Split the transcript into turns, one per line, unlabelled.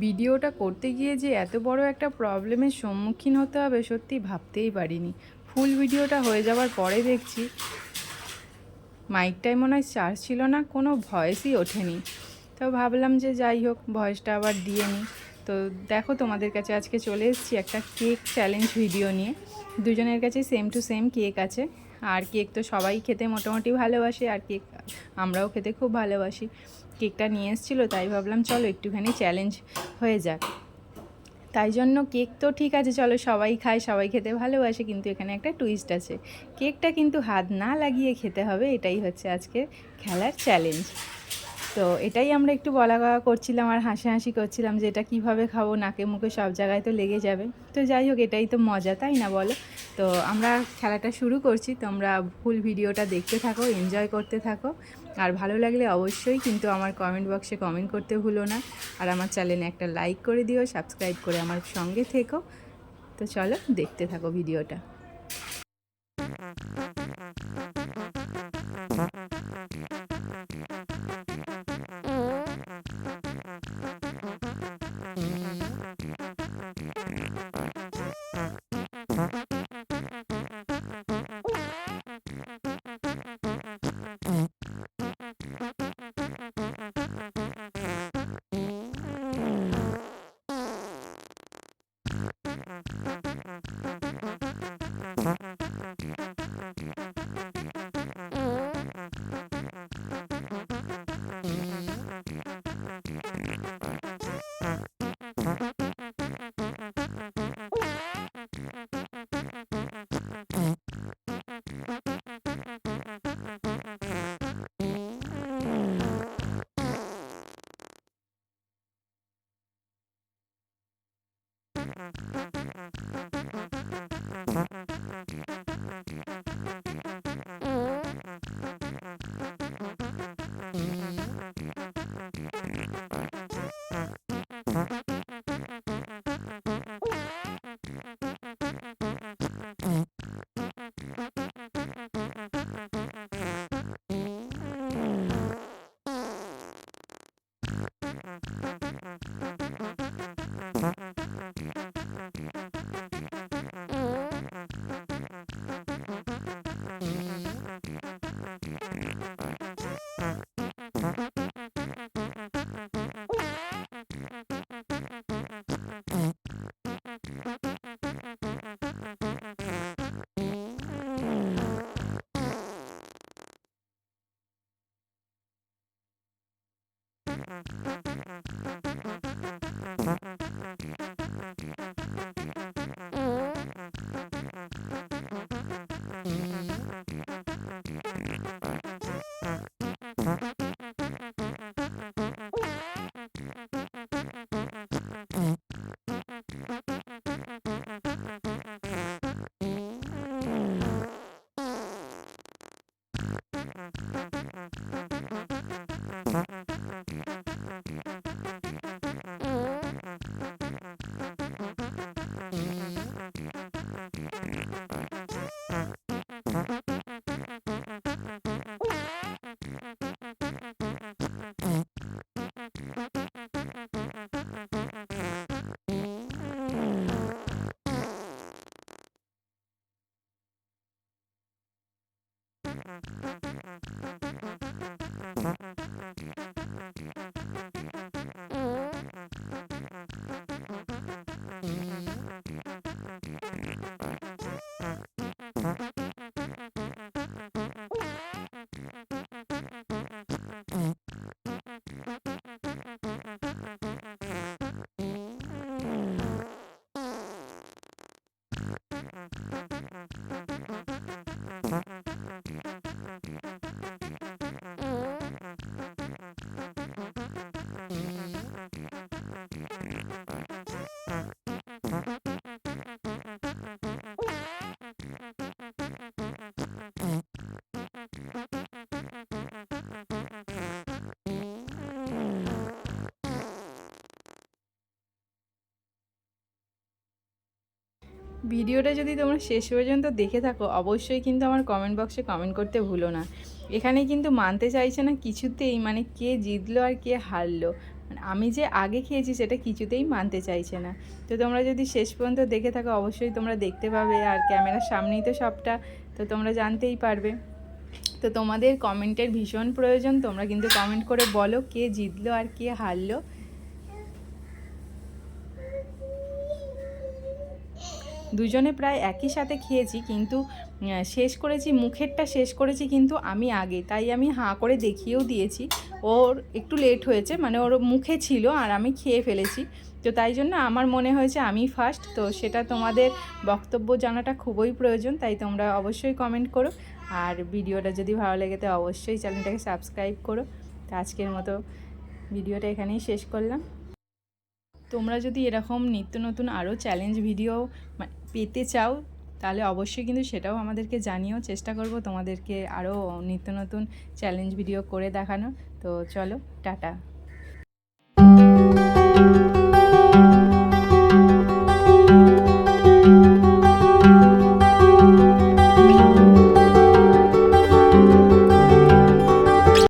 ভিডিওটা করতে গিয়ে যে এত বড় একটা প্রবলেমের সম্মুখীন হতে হবে সত্যি ভাবতেই পারিনি। ফুল ভিডিওটা হয়ে যাওয়ার পরে দেখছি মাইকটায় মনে হয় চার্জ ছিল না, কোনো ভয়েসই ওঠেনি। তো ভাবলাম যে যাই হোক ভয়েসটা আবার দিয়ে নিই। তো দেখো তোমাদের কাছে আজকে চলে এসেছি একটা কেক চ্যালেঞ্জ ভিডিও নিয়ে। দুজনের কাছে সেম টু সেম কেক আছে, আর কেক তো সবাই খেতে মোটামুটি ভালোবাসে, আর কেক আমরাও খেতে খুব ভালোবাসি। কেকটা নিয়ে এসেছিলো, তাই ভাবলাম চলো একটুখানি চ্যালেঞ্জ হয়ে যাক। তাই জন্য কেক তো ঠিক আছে, চলো সবাই খায়, সবাই খেতে ভালোবাসে, কিন্তু এখানে একটা টুইস্ট আছে। কেকটা কিন্তু হাত না লাগিয়ে খেতে হবে, এটাই হচ্ছে আজকে খেলার চ্যালেঞ্জ। তো এটাই আমরা একটু বলা কওয়া করছিলাম আর হাসাহাসি করছিলাম যে এটা কীভাবে খাবো, নাকে মুখে সব জায়গায় তো লেগে যাবে। তো যাই হোক, এটাই তো মজা, তাই না বলো? তো আমরা খেলাটা শুরু করছি, তোমরা ফুল ভিডিওটা দেখতে থাকো, এনজয় করতে থাকো। আর ভালো লাগলে অবশ্যই কিন্তু আমার কমেন্ট বক্সে কমেন্ট করতে ভুলো না। আর আমার চ্যানেলে একটা লাইক করে দিও, সাবস্ক্রাইব করে আমার সঙ্গে থেকো। তো চলো দেখতে থাকো ভিডিওটা। ভিডিওটা যদি তোমরা শেষ পর্যন্ত দেখে থাকো অবশ্যই কিন্তু আমার কমেন্ট বক্সে কমেন্ট করতে ভুলো না। এখানে কিন্তু মানতে চাইছে না কিছুতেই, মানে কে জিতলো আর কে হারলো। আমি যে আগে খেয়েছি সেটা কিছুতেই মানতে চাইছে না। তো তোমরা যদি শেষ পর্যন্ত দেখে থাকো অবশ্যই তোমরা দেখতে পাবে, আর ক্যামেরার সামনেই তো সবটা, তো তোমরা জানতেই পারবে। তো তোমাদের কমেন্টের ভীষণ প্রয়োজন, তোমরা কিন্তু কমেন্ট করে বলো কে জিতলো আর কে হারলো। দুজনে প্রায় একই সাথে খেয়েছি, কিন্তু শেষ করেছি, মুখেরটা শেষ করেছি কিন্তু আমি আগে, তাই আমি হাঁ করে দেখিয়েও দিয়েছি। ওর একটু লেট হয়েছে, মানে ওর মুখে ছিল আর আমি খেয়ে ফেলেছি, তো তাই জন্য আমার মনে হয়েছে আমি ফার্স্ট। তো সেটা তোমাদের বক্তব্য জানাটা খুবই প্রয়োজন, তাই তোমরা অবশ্যই কমেন্ট করো। আর ভিডিওটা যদি ভালো লেগে তো অবশ্যই চ্যানেলটাকে সাবস্ক্রাইব করো। তো আজকের মতো ভিডিওটা এখানেই শেষ করলাম। তোমরা যদি এরকম নিত্য নতুন আরও চ্যালেঞ্জ ভিডিও পেতে চাও তাহলে অবশ্যই কিন্তু সেটাও আমাদেরকে জানিও, চেষ্টা করব তোমাদেরকে আরও নিত্য নতুন চ্যালেঞ্জ ভিডিও করে দেখানো। তো চলো, টাটা।